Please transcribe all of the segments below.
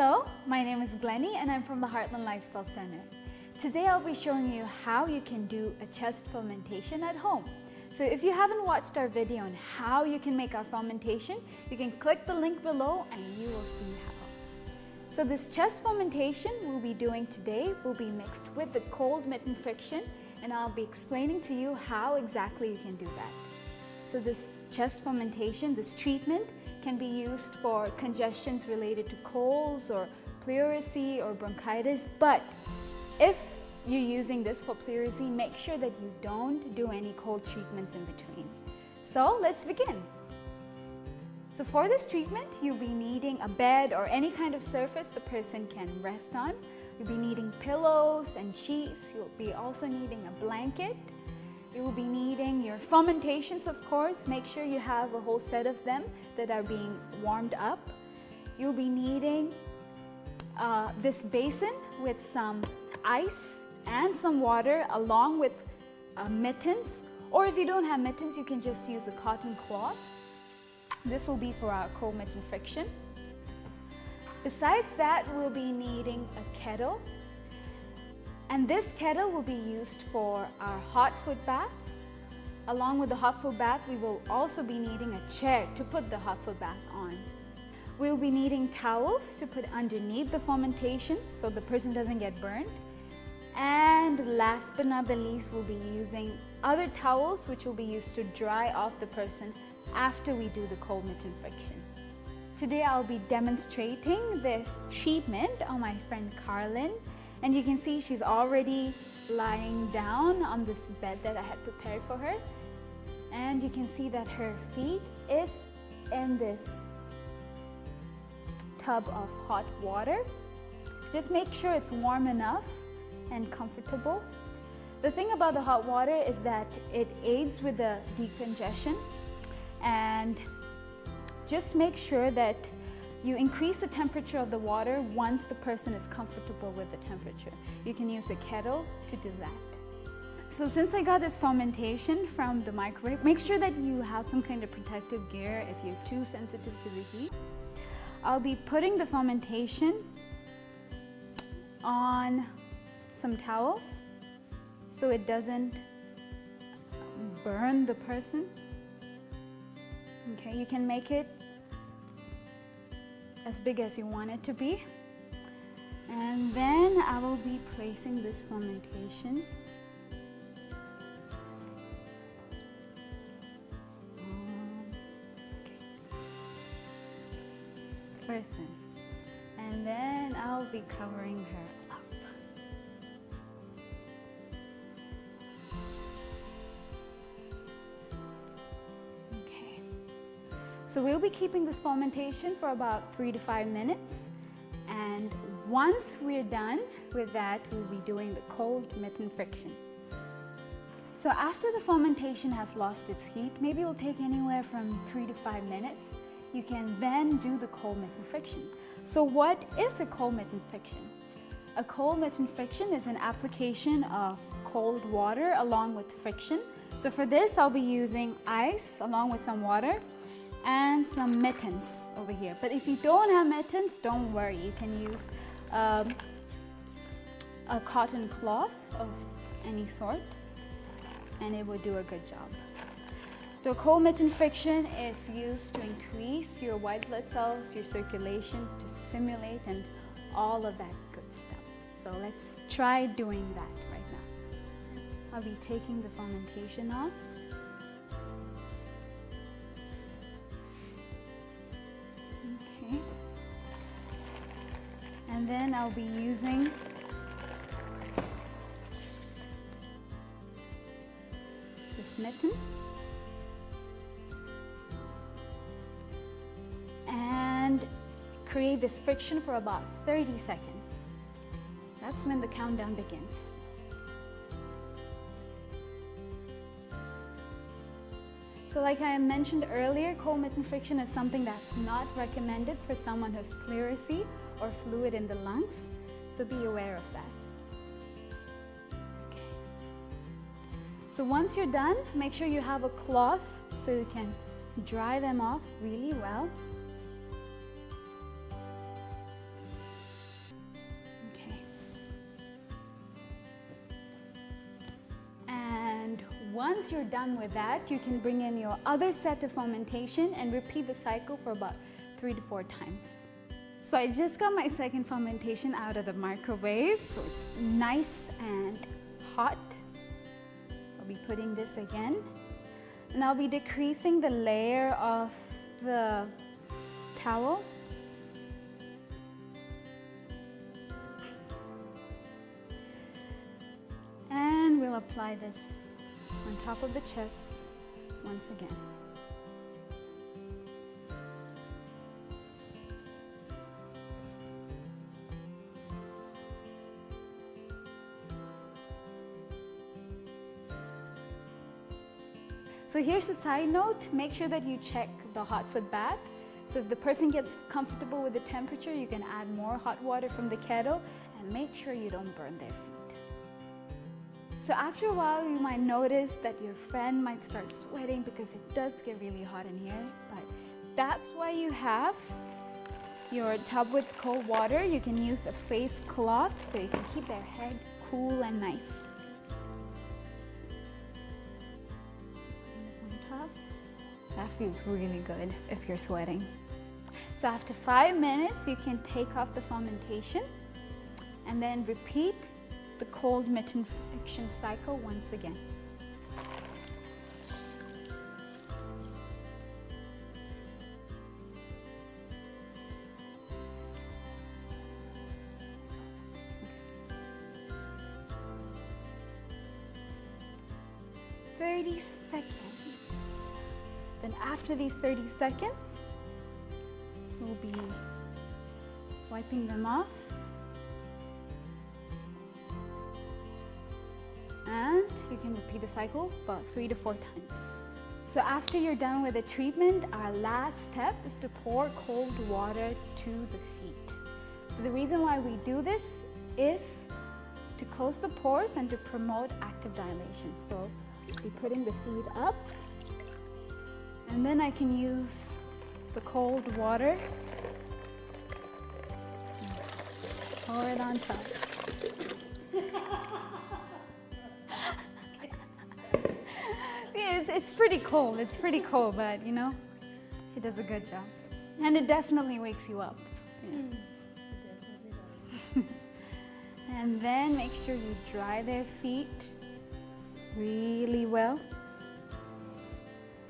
Hello, my name is Glennie and I'm from the Heartland Lifestyle Center. Today I'll be showing you how you can do a chest fermentation at home. So if you haven't watched our video on how you can make our fermentation, you can click the link below and you will see how. So this chest fermentation we'll be doing today will be mixed with the cold mitten friction, and I'll be explaining to you how exactly you can do that. So this chest fermentation, this treatment, can be used for congestions related to colds or pleurisy or bronchitis, but if you're using this for pleurisy, make sure that you don't do any cold treatments in between. So let's begin. So for this treatment, you'll be needing a bed or any kind of surface the person can rest on. You'll be needing pillows and sheets. You'll be also needing a blanket. You will be needing your fermentations, of course. Make sure you have a whole set of them that are being warmed up. You'll be needing this basin with some ice and some water along with mittens, or if you don't have mittens, you can just use a cotton cloth. This will be for our cold mitten friction. Besides that, we'll be needing a kettle, and this kettle will be used for our hot foot bath. Along with the hot foot bath, we will also be needing a chair to put the hot foot bath on. We'll be needing towels to put underneath the fermentation so the person doesn't get burned. And last but not the least, we'll be using other towels which will be used to dry off the person after we do the cold mitten friction. Today I'll be demonstrating this treatment on my friend Carlin, and you can see she's already lying down on this bed that I had prepared for her, and you can see that her feet is in this tub of hot water. Just make sure it's warm enough and comfortable. The thing about the hot water is that it aids with the decongestion, and just make sure that you increase the temperature of the water once the person is comfortable with the temperature. You can use a kettle to do that. So since I got this fermentation from the microwave, make sure that you have some kind of protective gear if you're too sensitive to the heat. I'll be putting the fermentation on some towels so it doesn't burn the person. Okay, you can make it as big as you want it to be. And then I will be placing this fermentation on this person. And then I'll be covering her up. So we'll be keeping this fermentation for about 3 to 5 minutes, and once we're done with that, we'll be doing the cold mitten friction. So after the fermentation has lost its heat, maybe it'll take anywhere from 3 to 5 minutes, you can then do the cold mitten friction. So what is a cold mitten friction? A cold mitten friction is an application of cold water along with friction. So for this, I'll be using ice along with some water and some mittens over here. But if you don't have mittens, don't worry. You can use a cotton cloth of any sort, and it will do a good job. So cold mitten friction is used to increase your white blood cells, your circulation, to stimulate, and all of that good stuff. So let's try doing that right now. I'll be taking the fermentation off. And then I'll be using this mitten and create this friction for about 30 seconds. That's when the countdown begins. So like I mentioned earlier, cold mitten friction is something that's not recommended for someone who's pleurisy or fluid in the lungs, so be aware of that. Okay. So once you're done, make sure you have a cloth so you can dry them off really well. once you're done with that, you can bring in your other set of fermentation and repeat the cycle for about 3 to 4 times. So I just got my second fermentation out of the microwave, so it's nice and hot. I'll be putting this again, and I'll be decreasing the layer of the towel. And we'll apply this on top of the chest once again. So here's a side note, make sure that you check the hot foot bath. So if the person gets comfortable with the temperature, you can add more hot water from the kettle and make sure you don't burn their feet. So after a while, you might notice that your friend might start sweating because it does get really hot in here, but that's why you have your tub with cold water. You can use a face cloth so you can keep their head cool and nice. That feels really good if you're sweating. So after 5 minutes, you can take off the fermentation and then repeat the cold mitten friction cycle once again. Okay. 30 seconds. Then after these 30 seconds, we'll be wiping them off. And you can repeat the cycle about 3 to 4 times. So after you're done with the treatment, our last step is to pour cold water to the feet. So the reason why we do this is to close the pores and to promote active dilation. So we're putting the feet up. And then I can use the cold water, pour it on top. See, it's pretty cold, but you know, it does a good job. And it definitely wakes you up. Yeah. And then make sure you dry their feet really well.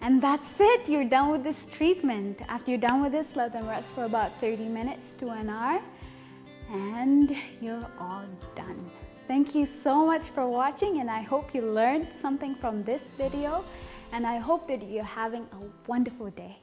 And that's it, you're done with this treatment. After you're done with this, let them rest for about 30 minutes to an hour, and you're all done. Thank you so much for watching, and I hope you learned something from this video, and I hope that you're having a wonderful day.